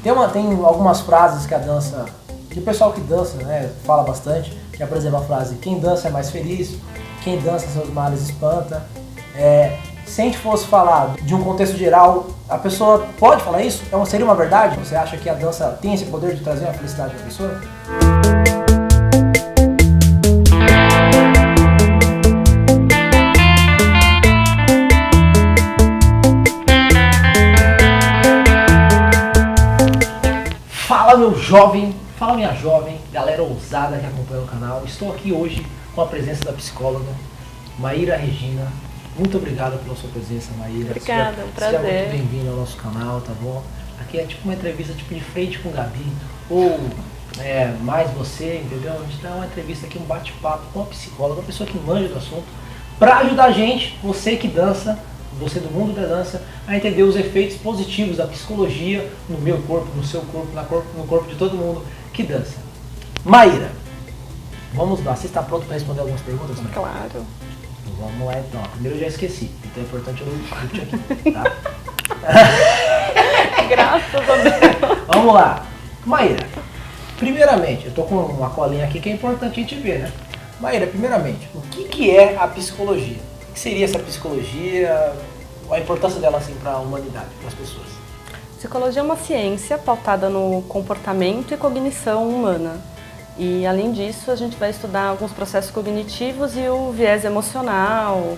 Tem algumas frases que a dança, que o pessoal que dança, né, fala bastante, que é, por exemplo, a frase: quem dança é mais feliz, quem dança seus males espanta. Se a gente fosse falar de um contexto geral, a pessoa pode falar isso? Então seria uma verdade? Você acha que a dança tem esse poder de trazer uma felicidade para a pessoa? Fala meu jovem, fala minha jovem, galera ousada que acompanha o canal. Estou aqui hoje com a presença da psicóloga Maíra Regina. Muito obrigado pela sua presença, Maíra. Obrigada, um prazer. Seja muito bem-vindo ao nosso canal, tá bom? Aqui é tipo uma entrevista tipo de frente com o Gabi, ou mais você, entendeu? A gente dá uma entrevista aqui, um bate-papo com a psicóloga, uma pessoa que manja do assunto, para ajudar a gente, você que dança, você do mundo da dança, a entender os efeitos positivos da psicologia no meu corpo, no seu corpo, no corpo de todo mundo que dança. Maíra, vamos lá. Você está pronto para responder algumas perguntas, Maíra? Claro. Vamos lá então. Primeiro eu já esqueci, então é importante eu repetir aqui, tá? Graças a Deus. Vamos lá. Maíra, primeiramente, eu tô com uma colinha aqui que é importante a gente ver, né? Maíra, primeiramente, o que é a psicologia? O que seria essa psicologia? A importância dela assim para a humanidade, para as pessoas? Psicologia é uma ciência pautada no comportamento e cognição humana. E além disso, a gente vai estudar alguns processos cognitivos e o viés emocional,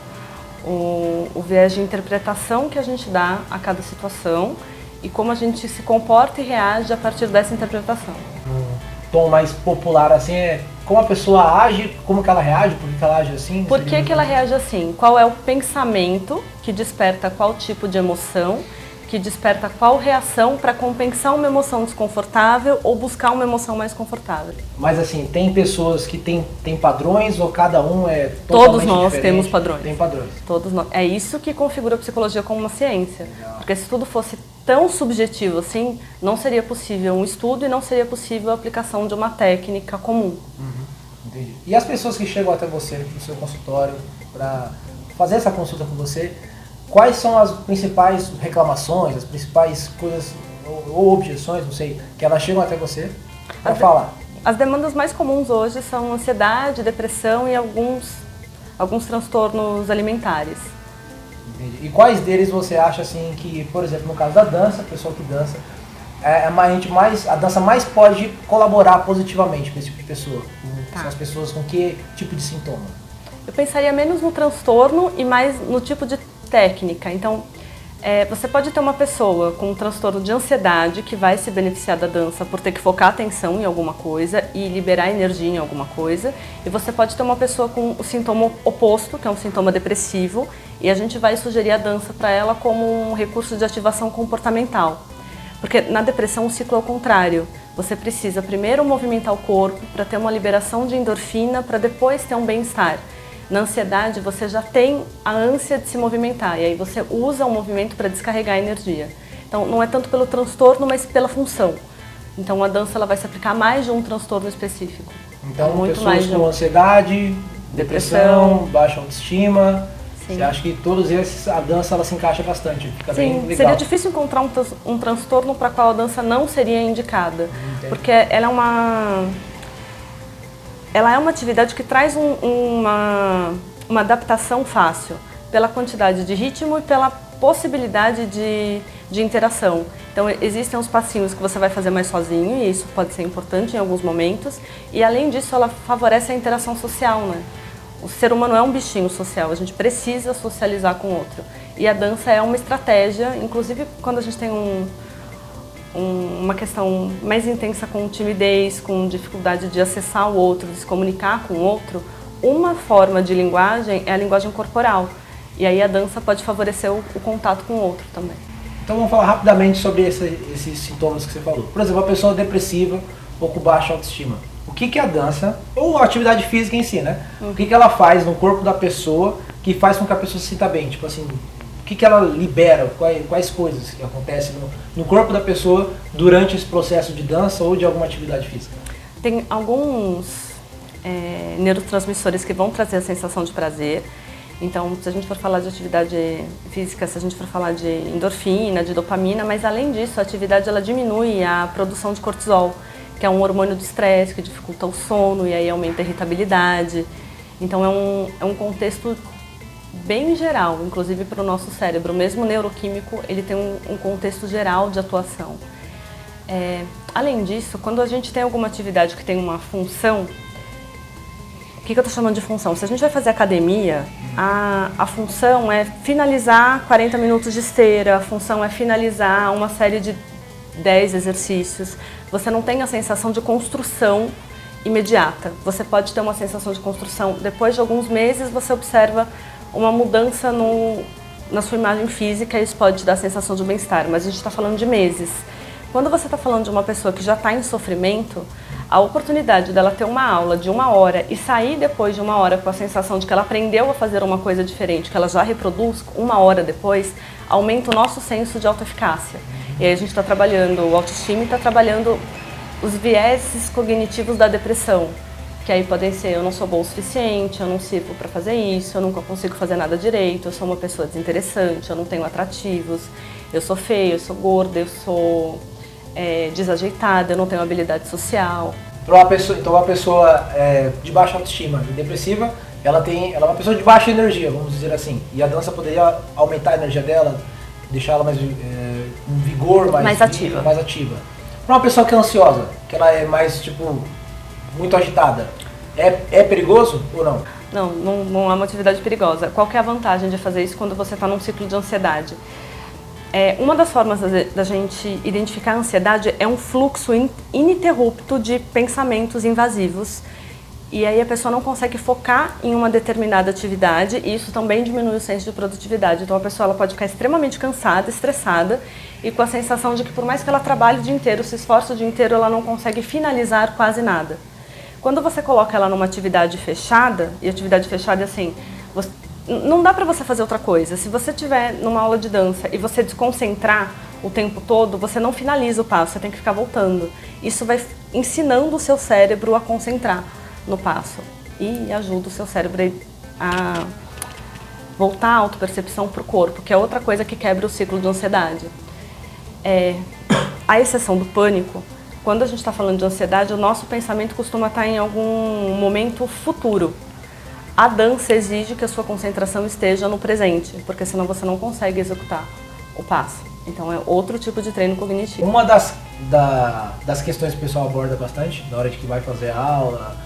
o viés de interpretação que a gente dá a cada situação e como a gente se comporta e reage a partir dessa interpretação. Um tom mais popular assim é como a pessoa age, como que ela reage, por que ela age assim? Por que ela reage assim? Qual é o pensamento que desperta qual tipo de emoção, que desperta qual reação para compensar uma emoção desconfortável ou buscar uma emoção mais confortável. Mas assim, tem pessoas que têm padrões ou cada um é totalmente Todos nós diferente? temos padrões. Tem padrões. Todos nós. É isso que configura a psicologia como uma ciência. Legal. Porque se tudo fosse tão subjetivo assim, não seria possível um estudo e não seria possível a aplicação de uma técnica comum. Entendi. E as pessoas que chegam até você no seu consultório para fazer essa consulta com você, quais são as principais reclamações, as principais coisas ou objeções, não sei, que elas chegam até você para falar? As demandas mais comuns hoje são ansiedade, depressão e alguns transtornos alimentares. Entendi. E quais deles você acha assim que, por exemplo, no caso da dança, a pessoa que dança, a dança mais pode colaborar positivamente para esse tipo de pessoa? São as pessoas com que tipo de sintoma? Eu pensaria menos no transtorno e mais no tipo de técnica. Então, você pode ter uma pessoa com um transtorno de ansiedade que vai se beneficiar da dança por ter que focar a atenção em alguma coisa e liberar energia em alguma coisa. E você pode ter uma pessoa com o sintoma oposto, que é um sintoma depressivo, e a gente vai sugerir a dança para ela como um recurso de ativação comportamental. Porque na depressão o ciclo é o contrário. Você precisa primeiro movimentar o corpo para ter uma liberação de endorfina para depois ter um bem-estar. Na ansiedade, você já tem a ânsia de se movimentar e aí você usa o movimento para descarregar a energia. Então, não é tanto pelo transtorno, mas pela função. Então, a dança ela vai se aplicar mais de um transtorno específico. Então, pessoas com ansiedade, depressão, baixa autoestima, sim. Você acha que todos esses, a dança ela se encaixa bastante, fica sim, bem legal. Seria difícil encontrar um transtorno para qual a dança não seria indicada. Entendi. Porque ela é uma atividade que traz uma adaptação fácil, pela quantidade de ritmo e pela possibilidade de interação. Então, existem uns passinhos que você vai fazer mais sozinho, e isso pode ser importante em alguns momentos. E, além disso, ela favorece a interação social, né? O ser humano é um bichinho social, a gente precisa socializar com o outro. E a dança é uma estratégia, inclusive quando a gente tem uma questão mais intensa com timidez, com dificuldade de acessar o outro, de se comunicar com o outro, uma forma de linguagem é a linguagem corporal. E aí a dança pode favorecer o contato com o outro também. Então vamos falar rapidamente sobre esses sintomas que você falou. Por exemplo, a pessoa depressiva ou com baixa autoestima. O que a dança, ou a atividade física em si, né? O que ela faz no corpo da pessoa que faz com que a pessoa se sinta bem? Tipo assim, o que ela libera, quais coisas que acontecem no corpo da pessoa durante esse processo de dança ou de alguma atividade física? Tem alguns neurotransmissores que vão trazer a sensação de prazer Então, se a gente for falar de atividade física, se a gente for falar de endorfina, de dopamina, mas além disso, a atividade ela diminui a produção de cortisol, que é um hormônio do estresse, que dificulta o sono e aí aumenta a irritabilidade. Então, é um contexto bem geral, inclusive para o nosso cérebro. Mesmo neuroquímico, ele tem um contexto geral de atuação. Além disso, quando a gente tem alguma atividade que tem uma função, o que eu estou chamando de função? Se a gente vai fazer academia, a função é finalizar 40 minutos de esteira, a função é finalizar uma série de 10 exercícios. Você não tem a sensação de construção imediata. Você pode ter uma sensação de construção. Depois de alguns meses, você observa uma mudança na sua imagem física e isso pode te dar a sensação de bem-estar, mas a gente está falando de meses. Quando você está falando de uma pessoa que já está em sofrimento, a oportunidade dela ter uma aula de 1 hora e sair depois de 1 hora com a sensação de que ela aprendeu a fazer uma coisa diferente, que ela já reproduz 1 hora depois, aumenta o nosso senso de autoeficácia. E aí a gente está trabalhando o autoestima e está trabalhando os vieses cognitivos da depressão, que aí podem ser: eu não sou boa o suficiente, eu não sirvo para fazer isso, eu nunca consigo fazer nada direito, eu sou uma pessoa desinteressante, eu não tenho atrativos, eu sou feia, eu sou gorda, eu sou desajeitada, eu não tenho habilidade social. Então uma pessoa de baixa autoestima e depressiva, ela é uma pessoa de baixa energia, vamos dizer assim. E a dança poderia aumentar a energia dela, deixar ela mais um vigor mais ativa. Para uma pessoa que é ansiosa, que ela é mais muito agitada, é perigoso ou não? Não é uma atividade perigosa. Qual que é a vantagem de fazer isso quando você está num ciclo de ansiedade? Uma das formas da gente identificar a ansiedade é um fluxo ininterrupto de pensamentos invasivos. E aí a pessoa não consegue focar em uma determinada atividade e isso também diminui o senso de produtividade. Então a pessoa ela pode ficar extremamente cansada, estressada e com a sensação de que por mais que ela trabalhe o dia inteiro, se esforce o dia inteiro, ela não consegue finalizar quase nada. Quando você coloca ela numa atividade fechada, e atividade fechada é assim, não dá para você fazer outra coisa. Se você estiver numa aula de dança e você desconcentrar o tempo todo, você não finaliza o passo, você tem que ficar voltando. Isso vai ensinando o seu cérebro a concentrar no passo e ajuda o seu cérebro a voltar a autopercepção para o corpo, que é outra coisa que quebra o ciclo de ansiedade. A exceção do pânico, quando a gente está falando de ansiedade, o nosso pensamento costuma estar em algum momento futuro. A dança exige que a sua concentração esteja no presente, porque senão você não consegue executar o passo. Então é outro tipo de treino cognitivo. Uma das questões que o pessoal aborda bastante na hora de que vai fazer a aula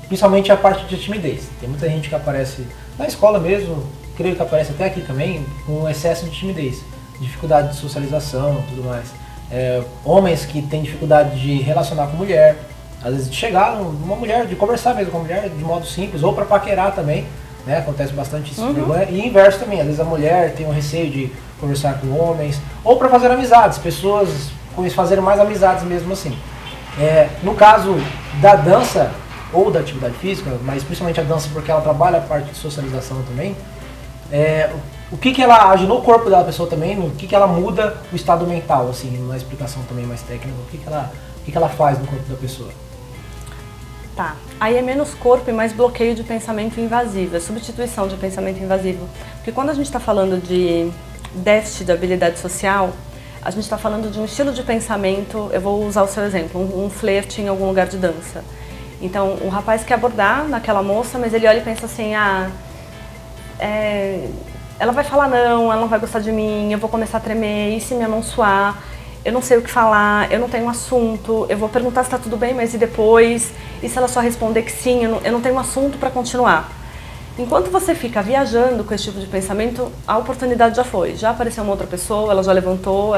principalmente a parte de timidez. Tem muita gente que aparece na escola mesmo, creio que aparece até aqui também, com excesso de timidez, dificuldade de socialização e tudo mais. Homens que têm dificuldade de relacionar com mulher, às vezes de chegar numa mulher, de conversar mesmo com a mulher de modo simples, ou para paquerar também, né? Acontece bastante isso. E inverso também, às vezes a mulher tem um receio de conversar com homens, ou para fazer amizades, pessoas fazerem mais amizades mesmo assim. No caso da dança, ou da atividade física, mas principalmente a dança porque ela trabalha a parte de socialização também, o que ela age no corpo da pessoa também, no que ela muda o estado mental, assim, numa explicação também mais técnica, o que ela faz no corpo da pessoa? Tá, aí é menos corpo e mais bloqueio de pensamento invasivo, é substituição de pensamento invasivo. Porque quando a gente está falando de déficit de habilidade social, a gente está falando de um estilo de pensamento, eu vou usar o seu exemplo, um flerte em algum lugar de dança. Então, o rapaz quer abordar naquela moça, mas ele olha e pensa assim, ela vai falar não, ela não vai gostar de mim, eu vou começar a tremer, e se minha mão suar? Eu não sei o que falar, eu não tenho assunto, eu vou perguntar se está tudo bem, mas e depois? E se ela só responder que sim, eu não tenho assunto para continuar? Enquanto você fica viajando com esse tipo de pensamento, a oportunidade já foi. Já apareceu uma outra pessoa, ela já levantou,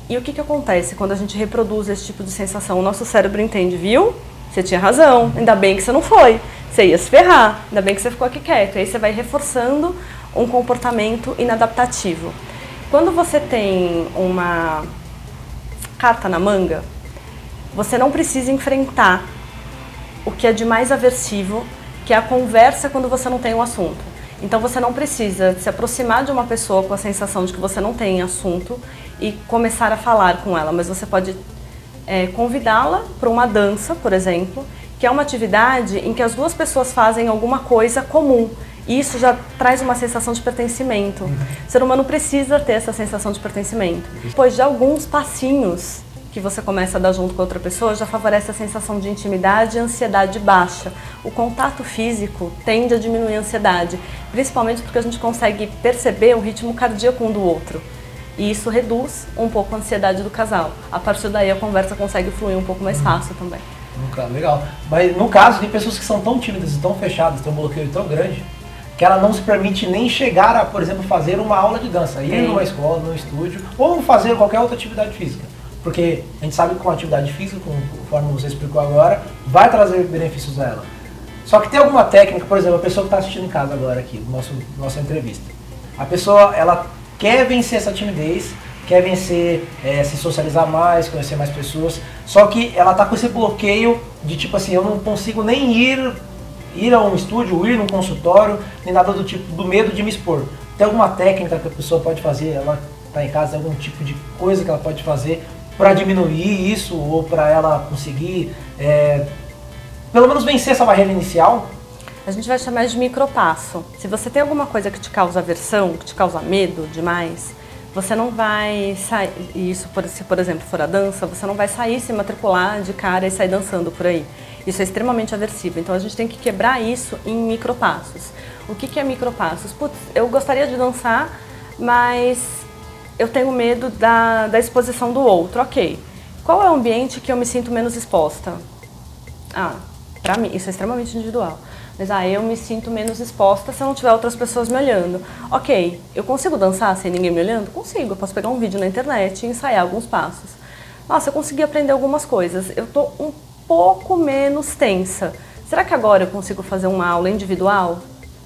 E o que acontece quando a gente reproduz esse tipo de sensação? O nosso cérebro entende, viu? Você tinha razão, ainda bem que você não foi. Você ia se ferrar, ainda bem que você ficou aqui quieto. Aí você vai reforçando um comportamento inadaptativo. Quando você tem uma carta na manga, você não precisa enfrentar o que é de mais aversivo, que é a conversa quando você não tem um assunto. Então você não precisa se aproximar de uma pessoa com a sensação de que você não tem assunto e começar a falar com ela, mas você pode convidá-la para uma dança, por exemplo, que é uma atividade em que as duas pessoas fazem alguma coisa comum. E isso já traz uma sensação de pertencimento. O ser humano precisa ter essa sensação de pertencimento. Depois de alguns passinhos que você começa a dar junto com outra pessoa, já favorece a sensação de intimidade e ansiedade baixa. O contato físico tende a diminuir a ansiedade, principalmente porque a gente consegue perceber o ritmo cardíaco um do outro. E isso reduz um pouco a ansiedade do casal. A partir daí a conversa consegue fluir um pouco mais fácil também. Legal. Mas no caso, tem pessoas que são tão tímidas e tão fechadas, têm um bloqueio tão grande, que ela não se permite nem chegar a, por exemplo, fazer uma aula de dança, ir numa escola, num estúdio, ou fazer qualquer outra atividade física. Porque a gente sabe que com a atividade física, conforme você explicou agora, vai trazer benefícios a ela. Só que tem alguma técnica, por exemplo, a pessoa que está assistindo em casa agora aqui, nossa entrevista. A pessoa, ela quer vencer essa timidez, quer vencer, se socializar mais, conhecer mais pessoas, só que ela está com esse bloqueio de tipo assim, eu não consigo nem ir a um estúdio, ir num consultório, nem nada do tipo, do medo de me expor. Tem alguma técnica que a pessoa pode fazer, ela está em casa, algum tipo de coisa que ela pode fazer para diminuir isso, ou para ela conseguir, pelo menos vencer essa barreira inicial? A gente vai chamar de micropasso. Se você tem alguma coisa que te causa aversão, que te causa medo demais, você não vai sair, se por exemplo for a dança, você não vai sair, se matricular de cara e sair dançando por aí. Isso é extremamente aversivo, então a gente tem que quebrar isso em micropassos. O que é micropassos? Putz, eu gostaria de dançar, mas eu tenho medo da exposição do outro. Ok, qual é o ambiente que eu me sinto menos exposta? Pra mim, isso é extremamente individual. Mas eu me sinto menos exposta se eu não tiver outras pessoas me olhando. Ok, eu consigo dançar sem ninguém me olhando? Consigo, eu posso pegar um vídeo na internet e ensaiar alguns passos. Nossa, eu consegui aprender algumas coisas, eu tô um pouco menos tensa. Será que agora eu consigo fazer uma aula individual?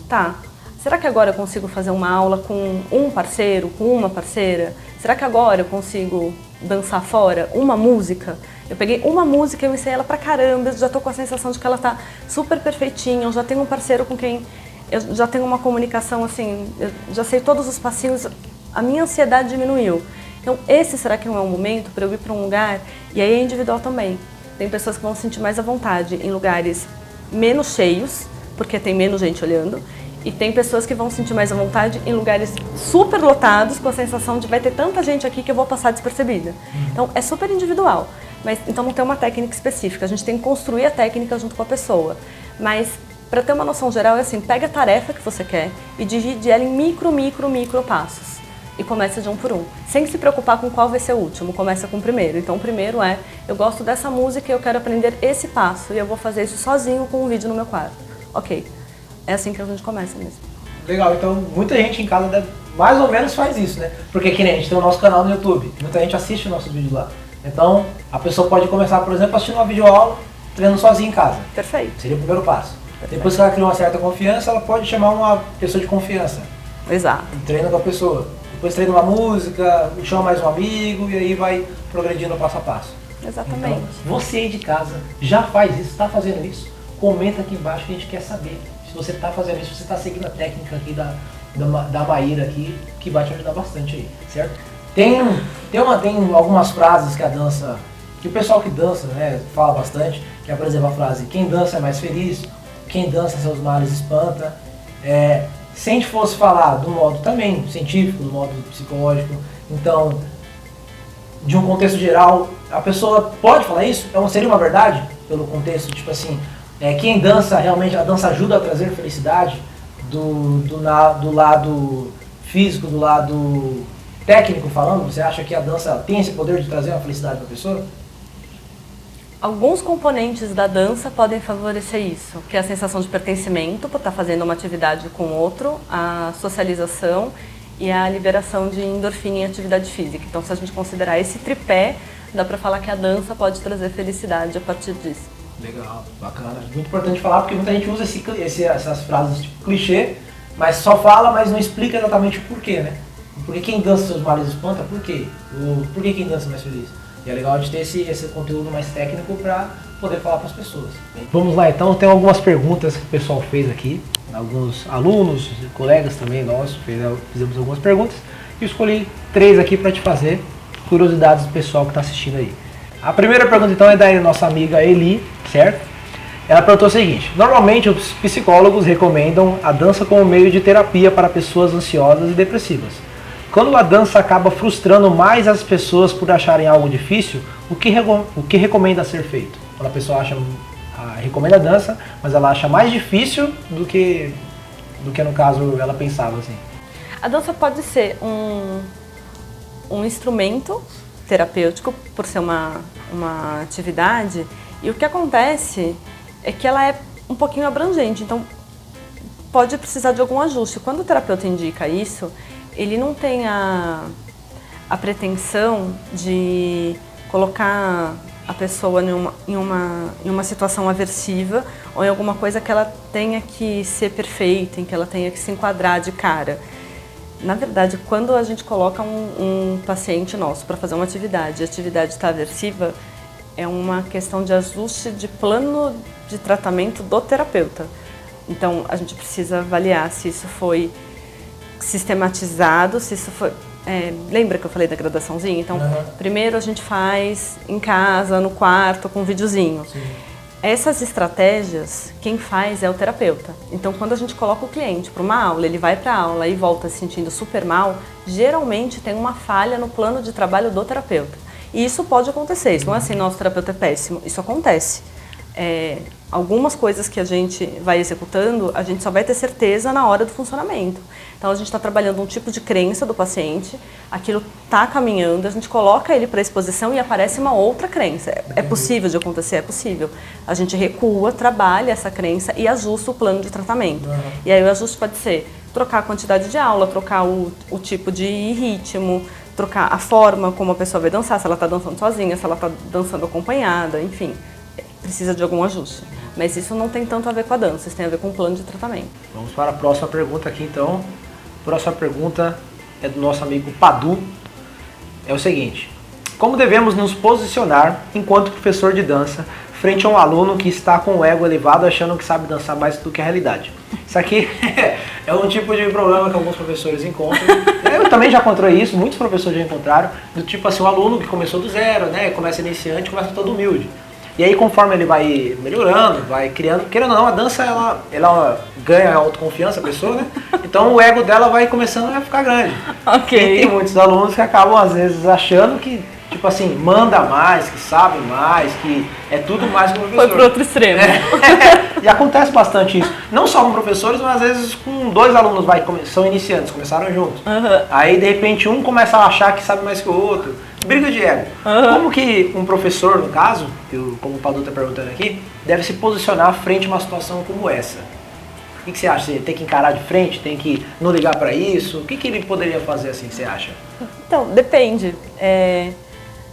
Tá. Será que agora eu consigo fazer uma aula com um parceiro, com uma parceira? Será que agora eu consigo dançar fora uma música? Eu peguei uma música e eu ensaiei ela pra caramba, eu já tô com a sensação de que ela tá super perfeitinha, eu já tenho um parceiro com quem eu já tenho uma comunicação assim, eu já sei todos os passinhos, a minha ansiedade diminuiu. Então esse será que não é um momento para eu ir para um lugar, e aí é individual também. Tem pessoas que vão se sentir mais à vontade em lugares menos cheios, porque tem menos gente olhando, e tem pessoas que vão se sentir mais à vontade em lugares super lotados, com a sensação de vai ter tanta gente aqui que eu vou passar despercebida. Então é super individual, mas então não tem uma técnica específica, a gente tem que construir a técnica junto com a pessoa. Mas para ter uma noção geral é assim, pega a tarefa que você quer e divide ela em micro passos. E começa de um por um, sem se preocupar com qual vai ser o último, começa com o primeiro. Então o primeiro é, eu gosto dessa música e eu quero aprender esse passo, e eu vou fazer isso sozinho com um vídeo no meu quarto. Ok, é assim que a gente começa mesmo. Legal, então muita gente em casa mais ou menos faz isso, né? Porque que nem a gente tem o nosso canal no YouTube, muita gente assiste o nosso vídeo lá. Então a pessoa pode começar, por exemplo, assistindo uma videoaula, treinando sozinha em casa. Perfeito. Seria o primeiro passo. Perfeito. Depois que ela criou uma certa confiança, ela pode chamar uma pessoa de confiança. Exato. E treina com a pessoa. Depois treina uma música, chama mais um amigo e aí vai progredindo passo a passo. Exatamente. Então, você aí de casa já faz isso, está fazendo isso? Comenta aqui embaixo que a gente quer saber. Se você está fazendo isso, se você está seguindo a técnica aqui da Maíra aqui, que vai te ajudar bastante aí, certo? Tem algumas frases que a dança, que o pessoal que dança, né, fala bastante, que é, por exemplo, a frase, quem dança é mais feliz, quem dança seus males espanta. Se a gente fosse falar do modo também científico, do modo psicológico, então, de um contexto geral, a pessoa pode falar isso? Seria uma verdade? Pelo contexto, tipo assim, quem dança, realmente a dança ajuda a trazer felicidade do lado físico, do lado técnico falando? Você acha que a dança tem esse poder de trazer uma felicidade para a pessoa? Alguns componentes da dança podem favorecer isso, que é a sensação de pertencimento, por estar fazendo uma atividade com outro, a socialização e a liberação de endorfina em atividade física. Então, se a gente considerar esse tripé, dá para falar que a dança pode trazer felicidade a partir disso. Legal, bacana. Muito importante falar, porque muita gente usa essas frases tipo clichê, mas só fala, mas não explica exatamente o porquê, né? Por que quem dança seus males espanta? Por quê? Por que quem dança é mais feliz? E é legal de ter esse conteúdo mais técnico para poder falar para as pessoas. Vamos lá então, tem algumas perguntas que o pessoal fez aqui, alguns alunos, colegas também nossos, fizemos algumas perguntas e eu escolhi 3 aqui para te fazer, curiosidades do pessoal que está assistindo aí. A primeira pergunta então é da nossa amiga Eli, certo? Ela perguntou o seguinte: normalmente os psicólogos recomendam a dança como meio de terapia para pessoas ansiosas e depressivas. Quando a dança acaba frustrando mais as pessoas por acharem algo difícil, o que recomenda ser feito? Quando a pessoa recomenda a dança, mas ela acha mais difícil do que no caso ela pensava assim. A dança pode ser um instrumento terapêutico por ser uma atividade, e o que acontece é que ela é um pouquinho abrangente, então pode precisar de algum ajuste. Quando o terapeuta indica isso, ele não tem a pretensão de colocar a pessoa em uma situação aversiva ou em alguma coisa que ela tenha que ser perfeita, em que ela tenha que se enquadrar de cara. Na verdade, quando a gente coloca um paciente nosso para fazer uma atividade e a atividade está aversiva, é uma questão de ajuste de plano de tratamento do terapeuta. Então, a gente precisa avaliar se isso foi sistematizado, se isso foi... lembra que eu falei da gradaçãozinha? Então, primeiro a gente faz em casa, no quarto, com um videozinho. Sim. Essas estratégias, quem faz é o terapeuta. Então, quando a gente coloca o cliente para uma aula, ele vai para a aula e volta se sentindo super mal, geralmente tem uma falha no plano de trabalho do terapeuta. E isso pode acontecer, isso não é assim, nosso terapeuta é péssimo, isso acontece. Algumas coisas que a gente vai executando, a gente só vai ter certeza na hora do funcionamento. Então a gente está trabalhando um tipo de crença do paciente, aquilo está caminhando, a gente coloca ele para exposição e aparece uma outra crença. É possível de acontecer? É possível. A gente recua, trabalha essa crença e ajusta o plano de tratamento. E aí o ajuste pode ser trocar a quantidade de aula, trocar o tipo de ritmo, trocar a forma como a pessoa vai dançar, se ela está dançando sozinha, se ela está dançando acompanhada, enfim, precisa de algum ajuste. Mas isso não tem tanto a ver com a dança, isso tem a ver com o plano de tratamento. Vamos para a próxima pergunta aqui então. A próxima pergunta é do nosso amigo Padu. É o seguinte: como devemos nos posicionar enquanto professor de dança frente a um aluno que está com o ego elevado achando que sabe dançar mais do que a realidade? Isso aqui é um tipo de problema que alguns professores encontram. Eu também já encontrei isso, muitos professores já encontraram, do tipo assim, um aluno que começou do zero, né, começa iniciante, começa todo humilde. E aí conforme ele vai melhorando, vai criando, querendo ou não, a dança ela ganha autoconfiança, a pessoa, né? Então o ego dela vai começando a ficar grande. Ok. E tem muitos alunos que acabam às vezes achando que, tipo assim, manda mais, que sabe mais, que é tudo mais que o professor. Foi pro outro extremo. E acontece bastante isso. Não só com professores, mas às vezes com dois alunos são iniciantes, começaram juntos. Aí de repente um começa a achar que sabe mais que o outro. Briga de ego. Como que um professor, no caso, como o Padu está perguntando aqui, deve se posicionar frente a uma situação como essa? O que você acha? Você tem que encarar de frente? Tem que não ligar para isso? O que ele poderia fazer assim, você acha? Então, depende.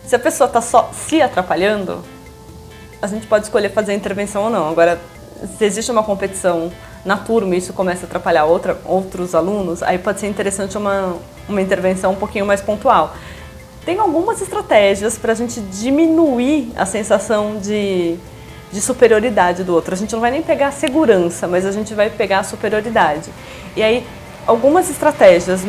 Se a pessoa está só se atrapalhando, a gente pode escolher fazer a intervenção ou não. Agora, se existe uma competição na turma e isso começa a atrapalhar outros alunos, aí pode ser interessante uma intervenção um pouquinho mais pontual. Tem algumas estratégias para a gente diminuir a sensação de superioridade do outro. A gente não vai nem pegar a segurança, mas a gente vai pegar a superioridade. E aí, algumas estratégias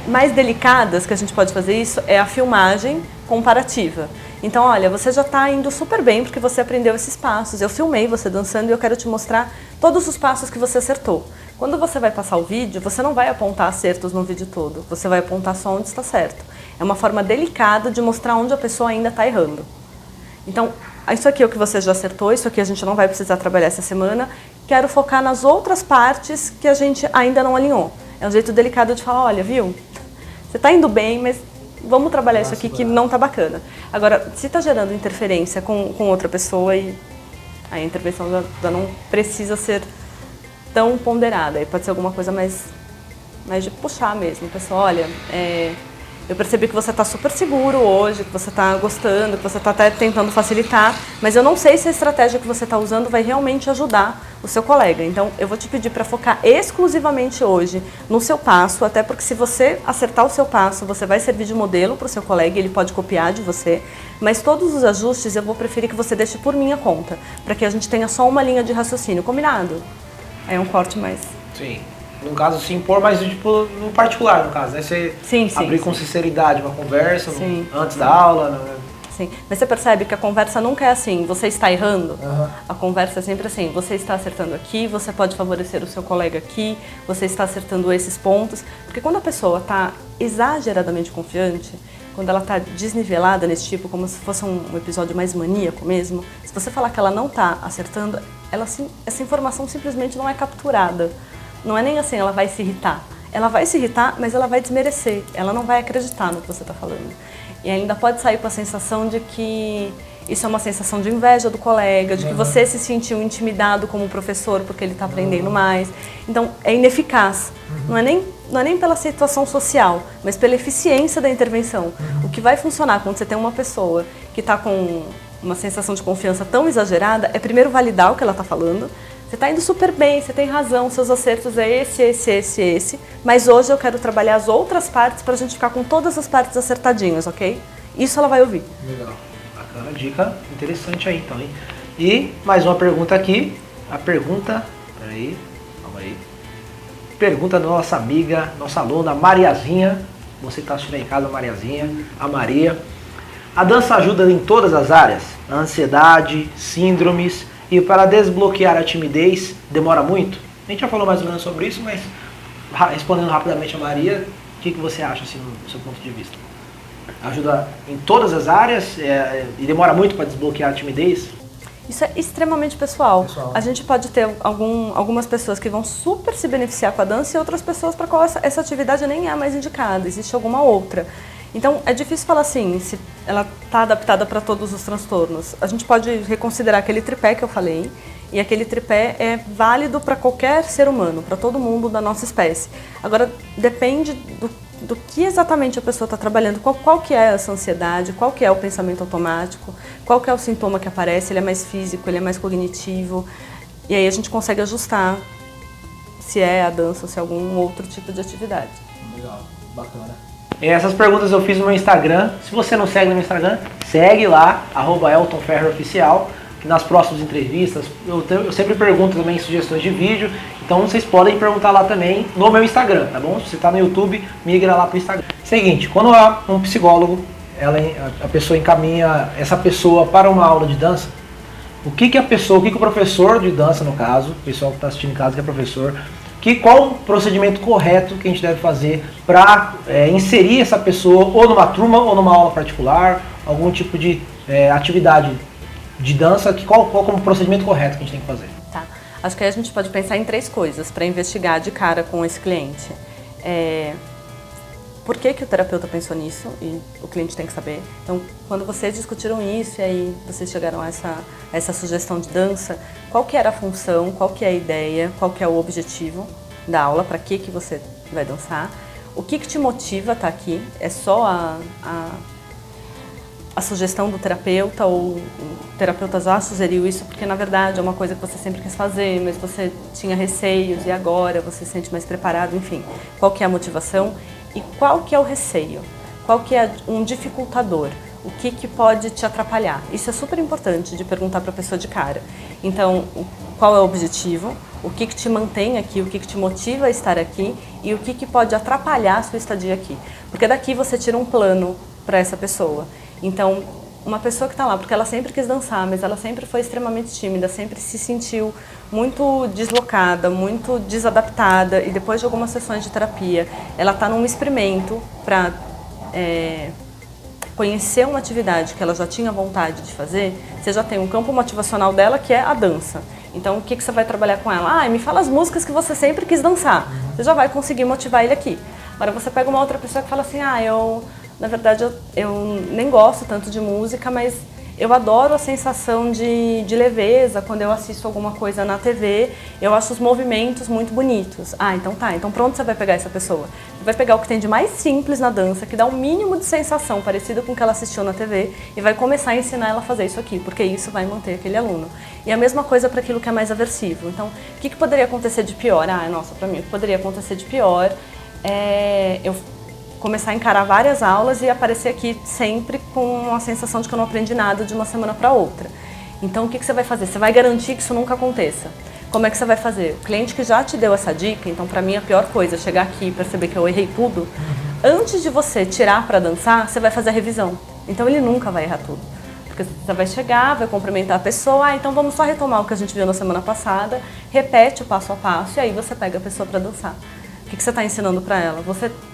mais delicadas que a gente pode fazer isso é a filmagem comparativa. Então, olha, você já está indo super bem porque você aprendeu esses passos. Eu filmei você dançando e eu quero te mostrar todos os passos que você acertou. Quando você vai passar o vídeo, você não vai apontar acertos no vídeo todo. Você vai apontar só onde está certo. É uma forma delicada de mostrar onde a pessoa ainda está errando. Então, isso aqui é o que você já acertou, isso aqui a gente não vai precisar trabalhar essa semana. Quero focar nas outras partes que a gente ainda não alinhou. É um jeito delicado de falar, olha, viu? Você está indo bem, mas vamos trabalhar isso aqui que não está bacana. Agora, se está gerando interferência com outra pessoa, aí a intervenção já não precisa ser tão ponderada. Aí pode ser alguma coisa mais de puxar mesmo. Pessoal, olha, eu percebi que você está super seguro hoje, que você está gostando, que você está até tentando facilitar, mas eu não sei se a estratégia que você está usando vai realmente ajudar o seu colega. Então, eu vou te pedir para focar exclusivamente hoje no seu passo, até porque se você acertar o seu passo, você vai servir de modelo para o seu colega, ele pode copiar de você, mas todos os ajustes eu vou preferir que você deixe por minha conta, para que a gente tenha só uma linha de raciocínio, combinado? É um corte mais... Sim. No caso, se impor, mas tipo, no particular, no caso, né? Você abrir com sinceridade uma conversa antes da aula, Sim, mas você percebe que a conversa nunca é assim, você está errando? Uhum. A conversa é sempre assim, você está acertando aqui, você pode favorecer o seu colega aqui, você está acertando esses pontos. Porque quando a pessoa está exageradamente confiante, quando ela está desnivelada nesse tipo, como se fosse um episódio mais maníaco mesmo, se você falar que ela não está acertando, essa informação simplesmente não é capturada. Não é nem assim, ela vai se irritar. Ela vai se irritar, mas ela vai desmerecer, ela não vai acreditar no que você está falando. E ainda pode sair com a sensação de que isso é uma sensação de inveja do colega, de que você se sentiu intimidado como professor porque ele está aprendendo mais. Então, é ineficaz. Não é nem pela situação social, mas pela eficiência da intervenção. O que vai funcionar quando você tem uma pessoa que está com uma sensação de confiança tão exagerada é primeiro validar o que ela está falando. Você está indo super bem, você tem razão, seus acertos é esse, mas hoje eu quero trabalhar as outras partes para a gente ficar com todas as partes acertadinhas, ok? Isso ela vai ouvir. Legal, bacana, dica interessante aí então, hein? E mais uma pergunta aqui, a pergunta, peraí, calma aí, pergunta da nossa amiga, nossa aluna Mariazinha, você que está assistindo aí em casa, Mariazinha, a Maria. A dança ajuda em todas as áreas? Ansiedade, síndromes... E para desbloquear a timidez, demora muito? A gente já falou mais ou menos sobre isso, mas respondendo rapidamente a Maria, o que você acha assim, do seu ponto de vista? Ajuda em todas as áreas e demora muito para desbloquear a timidez? Isso é extremamente pessoal. A gente pode ter algumas pessoas que vão super se beneficiar com a dança e outras pessoas para qual essa atividade nem é a mais indicada, existe alguma outra. Então, é difícil falar assim, se ela está adaptada para todos os transtornos. A gente pode reconsiderar aquele tripé que eu falei, e aquele tripé é válido para qualquer ser humano, para todo mundo da nossa espécie. Agora, depende do que exatamente a pessoa está trabalhando, qual que é essa ansiedade, qual que é o pensamento automático, qual que é o sintoma que aparece, ele é mais físico, ele é mais cognitivo, e aí a gente consegue ajustar se é a dança ou se é algum outro tipo de atividade. Legal, bacana. Essas perguntas eu fiz no meu Instagram. Se você não segue no meu Instagram, segue lá, @EltonFerroOficial, que nas próximas entrevistas eu sempre pergunto também sugestões de vídeo, então vocês podem perguntar lá também no meu Instagram, tá bom? Se você está no YouTube, migra lá pro Instagram. Seguinte, quando há um psicólogo, a pessoa encaminha essa pessoa para uma aula de dança, o que o professor de dança, no caso, o pessoal que está assistindo em casa que é professor, qual o procedimento correto que a gente deve fazer para inserir essa pessoa ou numa turma ou numa aula particular, algum tipo de atividade de dança, qual como o procedimento correto que a gente tem que fazer? Tá. Acho que aí a gente pode pensar em 3 coisas para investigar de cara com esse cliente. Por que o terapeuta pensou nisso e o cliente tem que saber. Então, quando vocês discutiram isso e aí vocês chegaram a essa sugestão de dança, qual que era a função, qual que é a ideia, qual que é o objetivo da aula, para que você vai dançar, o que te motiva a estar aqui, é só a sugestão do terapeuta ou o terapeuta já sugeriu isso porque na verdade é uma coisa que você sempre quis fazer, mas você tinha receios e agora você se sente mais preparado, enfim, qual que é a motivação? E qual que é o receio? Qual que é um dificultador? O que pode te atrapalhar? Isso é super importante de perguntar para a pessoa de cara. Então, qual é o objetivo? O que te mantém aqui? O que te motiva a estar aqui? E o que pode atrapalhar a sua estadia aqui? Porque daqui você tira um plano para essa pessoa. Então, uma pessoa que está lá, porque ela sempre quis dançar, mas ela sempre foi extremamente tímida, sempre se sentiu muito deslocada, muito desadaptada, e depois de algumas sessões de terapia, ela está num experimento para conhecer uma atividade que ela já tinha vontade de fazer. Você já tem um campo motivacional dela, que é a dança. Então, o que você vai trabalhar com ela? Me fala as músicas que você sempre quis dançar. Você já vai conseguir motivar ele aqui. Agora, você pega uma outra pessoa que fala assim, na verdade, eu nem gosto tanto de música, mas eu adoro a sensação de leveza quando eu assisto alguma coisa na TV. Eu acho os movimentos muito bonitos. Então tá. Então pronto, você vai pegar essa pessoa. Você vai pegar o que tem de mais simples na dança, que dá um mínimo de sensação parecida com o que ela assistiu na TV e vai começar a ensinar ela a fazer isso aqui, porque isso vai manter aquele aluno. E a mesma coisa para aquilo que é mais aversivo. Então, o que poderia acontecer de pior? Para mim, o que poderia acontecer de pior é eu começar a encarar várias aulas e aparecer aqui sempre com a sensação de que eu não aprendi nada de uma semana para outra. Então, o que você vai fazer? Você vai garantir que isso nunca aconteça. Como é que você vai fazer? O cliente que já te deu essa dica, então para mim a pior coisa é chegar aqui e perceber que eu errei tudo. Antes de você tirar para dançar, você vai fazer a revisão. Então ele nunca vai errar tudo. Porque você vai chegar, vai cumprimentar a pessoa, então vamos só retomar o que a gente viu na semana passada, repete o passo a passo e aí você pega a pessoa para dançar. O que você está ensinando para ela?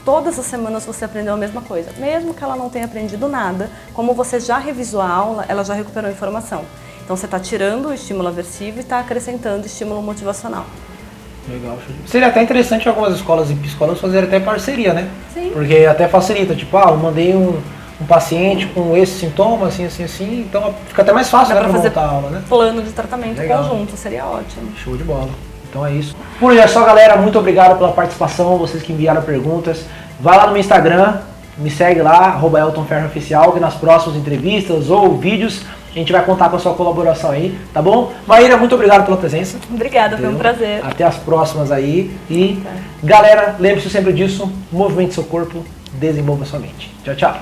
Todas as semanas você aprendeu a mesma coisa. Mesmo que ela não tenha aprendido nada, como você já revisou a aula, ela já recuperou a informação. Então você está tirando o estímulo aversivo e está acrescentando o estímulo motivacional. Legal. Seria até interessante algumas escolas e psicólogos fazerem até parceria, né? Sim. Porque até facilita, tipo, eu mandei um paciente com esse sintoma, assim, então fica até mais fácil, Dá né, pra fazer montar a aula, né? plano de tratamento Legal. conjunto, seria ótimo. Show de bola. Então é isso. Por hoje é só, galera. Muito obrigado pela participação, vocês que enviaram perguntas. Vai lá no meu Instagram, me segue lá, @EltonFerroOficial, que nas próximas entrevistas ou vídeos a gente vai contar com a sua colaboração aí, tá bom? Maíra, muito obrigado pela presença. Obrigada, foi um prazer. Até as próximas aí. E, galera, lembre-se sempre disso, movimente seu corpo, desenvolva sua mente. Tchau, tchau.